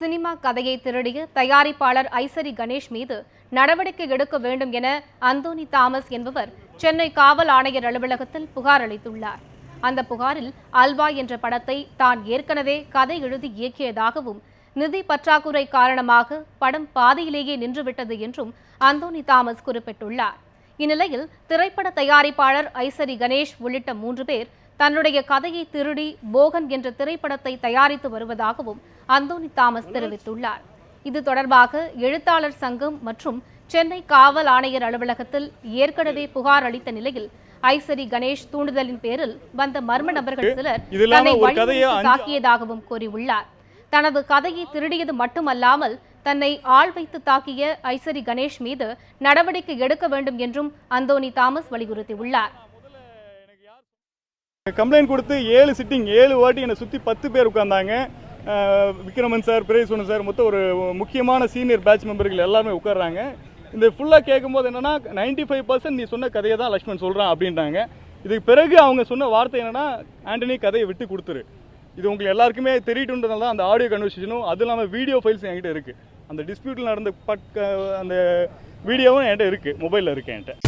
Cinema கதையை திருடிய தயாரிப்பாளர் ஐசரி கணேஷ் மீது நடவடிக்கை எடுக்க வேண்டும் என அந்தோனி தாமஸ் என்பவர் சென்னை காவல் ஆணையர் அலுவலகத்தில் புகார் அளித்துள்ளார். அந்த புகாரில் அல்வா என்ற படத்தை தான் ஏற்கனவே கதை எழுதி இயக்கியதாகவும் நிதி பற்றாக்குறை காரணமாக படம் பாதியிலேயே நின்றுவிட்டது என்றும் அந்தோனி தாமஸ் குறிப்பிட்டுள்ளார். இந்நிலையில் திரைப்பட தயாரிப்பாளர் ஐசரி கணேஷ் உள்ளிட்ட 3 பேர் தன்னுடைய கதையை திருடி போகன் என்ற திரைப்படத்தை தயாரித்து வருவதாகவும் அந்தோனி தாமஸ் தெரிவித்துள்ளார். இது தொடர்பாக எழுத்தாளர் சங்கம் மற்றும் சென்னை காவல் ஆணையர் அலுவலகத்தில் ஏற்கனவே புகார் அளித்த நிலையில் ஐசரி கணேஷ் தூண்டுதலின் பேரில் வந்த மர்ம நபர்கள் சிலர் தன்னை தாக்கியதாகவும் கூறியுள்ளார். தனது கதையை திருடியது மட்டுமல்லாமல் தன்னை ஆள் வைத்து தாக்கிய ஐசரி கணேஷ் மீது நடவடிக்கை எடுக்க வேண்டும் என்றும் அந்தோனி தாமஸ் வலியுறுத்தியுள்ளார். கம்ப்ளைண்ட் கொடுத்து 7 சிட்டிங் 7 வாட்டி என்னை சுற்றி 10 பேர் உட்கார்ந்தாங்க. விக்ரமன் சார், பிரேஸ்வரன் சார், மொத்தம் ஒரு முக்கியமான சீனியர் பேட்ச் மெம்பர்கள் எல்லாருமே உட்கார்றாங்க. இந்த ஃபுல்லாக கேட்கும்போது என்னன்னா 95% நீ சொன்ன கதையை தான் லக்ஷ்மண் சொல்கிறான் அப்படின்றாங்க. இதுக்கு பிறகு அவங்க சொன்ன வார்த்தை என்னன்னா, ஆண்டனி கதையை விட்டு கொடுத்துரு, இது உங்களுக்கு எல்லாருக்குமே தெரியட்டுன்றதுனால தான் அந்த ஆடியோ கன்வர்சேஷனும் அது இல்லாமல் வீடியோ ஃபைல்ஸ் என்கிட்ட இருக்குது. அந்த டிஸ்பியூட்டில் நடந்த அந்த வீடியோவும் என்கிட்ட இருக்குது, மொபைலில் இருக்குது என்கிட்ட.